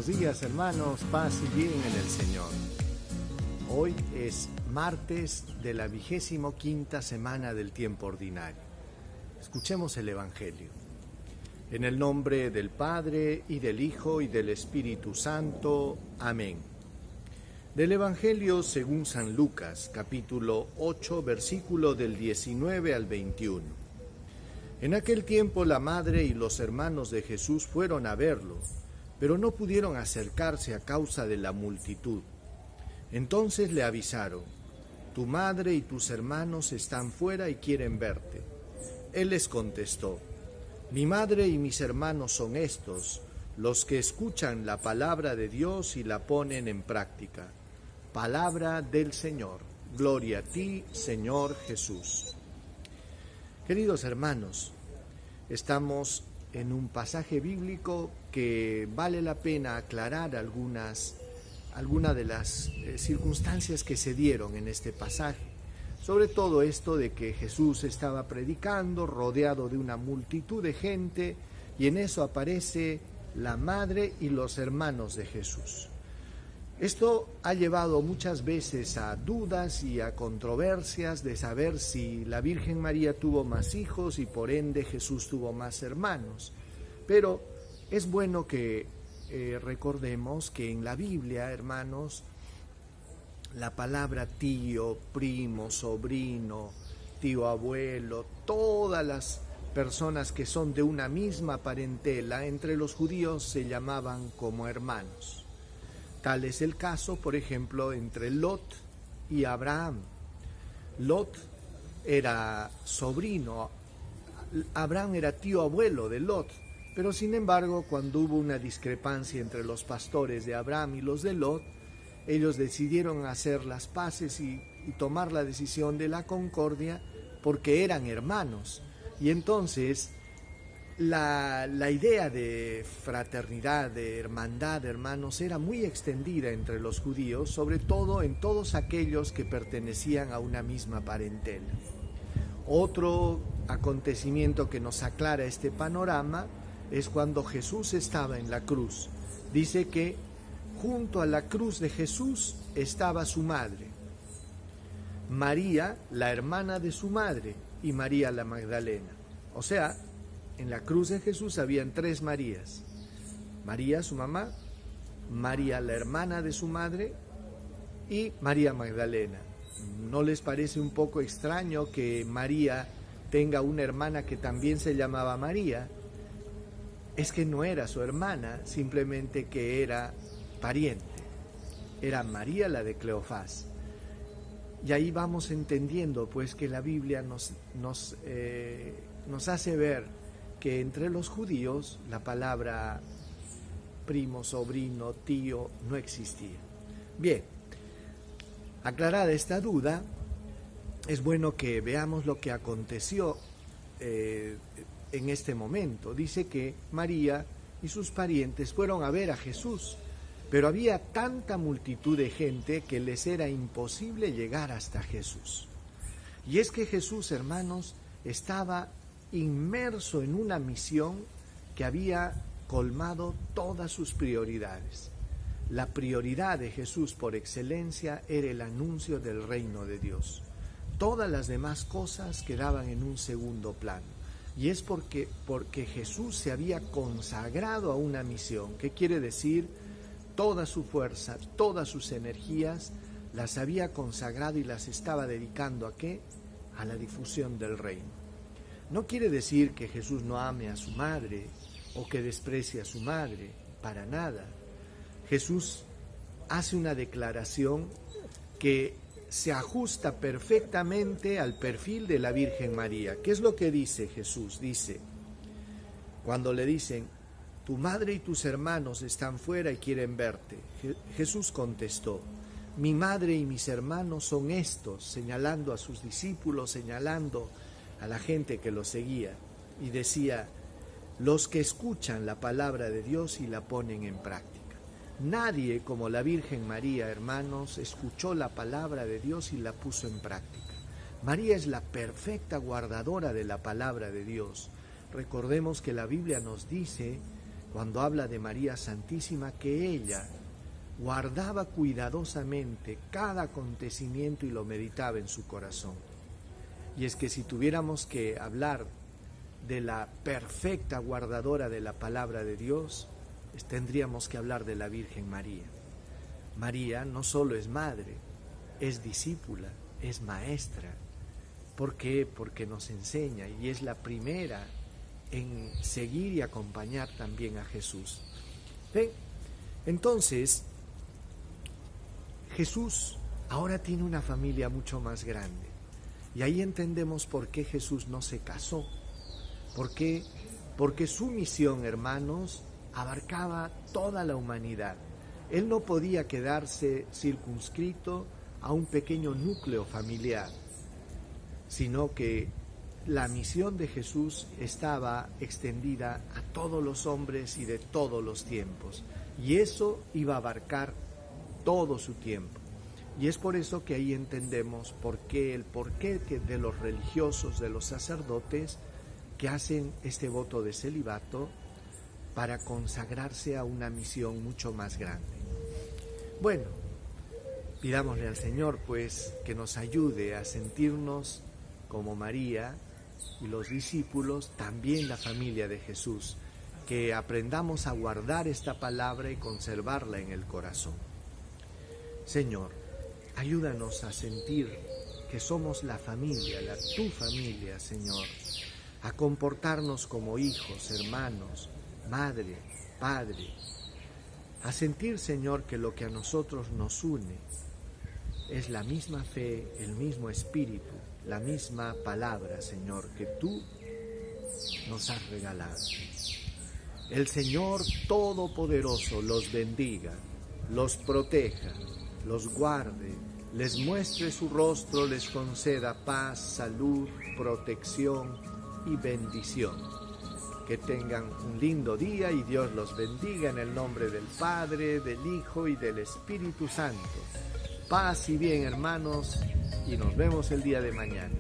Buenos días, hermanos, paz y bien en el Señor. Hoy es martes de la 25ª semana del tiempo ordinario. Escuchemos el Evangelio. En el nombre del Padre, y del Hijo, y del Espíritu Santo. Amén. Del Evangelio según San Lucas, capítulo 8, versículo del 19 al 21. En aquel tiempo la madre y los hermanos de Jesús fueron a verlo, pero no pudieron acercarse a causa de la multitud. Entonces le avisaron: «Tu madre y tus hermanos están fuera y quieren verte». Él les contestó: «Mi madre y mis hermanos son estos, los que escuchan la palabra de Dios y la ponen en práctica». Palabra del Señor. Gloria a ti, Señor Jesús. Queridos hermanos, estamos en un pasaje bíblico que vale la pena aclarar algunas de las circunstancias que se dieron en este pasaje. Sobre todo esto de que Jesús estaba predicando rodeado de una multitud de gente, y en eso aparece la madre y los hermanos de Jesús. Esto ha llevado muchas veces a dudas y a controversias de saber si la Virgen María tuvo más hijos y por ende Jesús tuvo más hermanos. Pero es bueno que recordemos que en la Biblia, hermanos, la palabra tío, primo, sobrino, tío abuelo, todas las personas que son de una misma parentela, entre los judíos se llamaban como hermanos. Tal es el caso, por ejemplo, entre Lot y Abraham. Lot era sobrino, Abraham era tío abuelo de Lot, pero sin embargo, cuando hubo una discrepancia entre los pastores de Abraham y los de Lot, ellos decidieron hacer las paces y tomar la decisión de la concordia porque eran hermanos. Y entonces la idea de fraternidad, de hermandad, hermanos, era muy extendida entre los judíos, sobre todo en todos aquellos que pertenecían a una misma parentela. Otro acontecimiento que nos aclara este panorama es cuando Jesús estaba en la cruz. Dice que junto a la cruz de Jesús estaba su madre, María, la hermana de su madre, y María la Magdalena. O sea, en la cruz de Jesús habían tres Marías: María, su mamá, María, la hermana de su madre, y María Magdalena. ¿No les parece un poco extraño que María tenga una hermana que también se llamaba María? Es que no era su hermana, simplemente que era pariente. Era María la de Cleofás. Y ahí vamos entendiendo pues que la Biblia nos hace ver que entre los judíos la palabra primo, sobrino, tío no existía. Bien, aclarada esta duda, es bueno que veamos lo que aconteció en este momento. Dice que María y sus parientes fueron a ver a Jesús, pero había tanta multitud de gente que les era imposible llegar hasta Jesús. Y es que Jesús, hermanos, estaba inmerso en una misión que había colmado todas sus prioridades. La prioridad de Jesús por excelencia era el anuncio del reino de Dios. Todas las demás cosas quedaban en un segundo plano. Y es porque Jesús se había consagrado a una misión. ¿Qué quiere decir? Toda su fuerza, todas sus energías las había consagrado y las estaba dedicando ¿a qué? A la difusión del reino. No quiere decir que Jesús no ame a su madre o que desprecie a su madre, para nada. Jesús hace una declaración que se ajusta perfectamente al perfil de la Virgen María. ¿Qué es lo que dice Jesús? Dice, cuando le dicen: «Tu madre y tus hermanos están fuera y quieren verte», Jesús contestó: «Mi madre y mis hermanos son estos», señalando a sus discípulos, señalando a la gente que lo seguía, y decía: «Los que escuchan la palabra de Dios y la ponen en práctica». Nadie como la Virgen María, hermanos, escuchó la palabra de Dios y la puso en práctica. María es la perfecta guardadora de la palabra de Dios. Recordemos que la Biblia nos dice cuando habla de María Santísima, que ella guardaba cuidadosamente cada acontecimiento y lo meditaba en su corazón. Y es que si tuviéramos que hablar de la perfecta guardadora de la palabra de Dios, tendríamos que hablar de la Virgen María. María no solo es madre, es discípula, es maestra. ¿Por qué? Porque nos enseña y es la primera en seguir y acompañar también a Jesús. ¿Ven? Entonces, Jesús ahora tiene una familia mucho más grande. Y ahí entendemos por qué Jesús no se casó. ¿Por qué? Porque su misión, hermanos, abarcaba toda la humanidad. Él no podía quedarse circunscrito a un pequeño núcleo familiar, sino que la misión de Jesús estaba extendida a todos los hombres y de todos los tiempos. Y eso iba a abarcar todo su tiempo. Y es por eso que ahí entendemos el porqué de los religiosos, de los sacerdotes, que hacen este voto de celibato para consagrarse a una misión mucho más grande. Bueno, pidámosle al Señor pues que nos ayude a sentirnos como María y los discípulos, también la familia de Jesús, que aprendamos a guardar esta palabra y conservarla en el corazón. Señor, ayúdanos a sentir que somos la familia, tu familia, Señor, a comportarnos como hijos, hermanos, madre, padre, a sentir, Señor, que lo que a nosotros nos une es la misma fe, el mismo espíritu, la misma palabra, Señor, que tú nos has regalado. El Señor Todopoderoso los bendiga, los proteja, los guarde, les muestre su rostro, les conceda paz, salud, protección y bendición. Que tengan un lindo día y Dios los bendiga en el nombre del Padre, del Hijo y del Espíritu Santo. Paz y bien, hermanos, y nos vemos el día de mañana.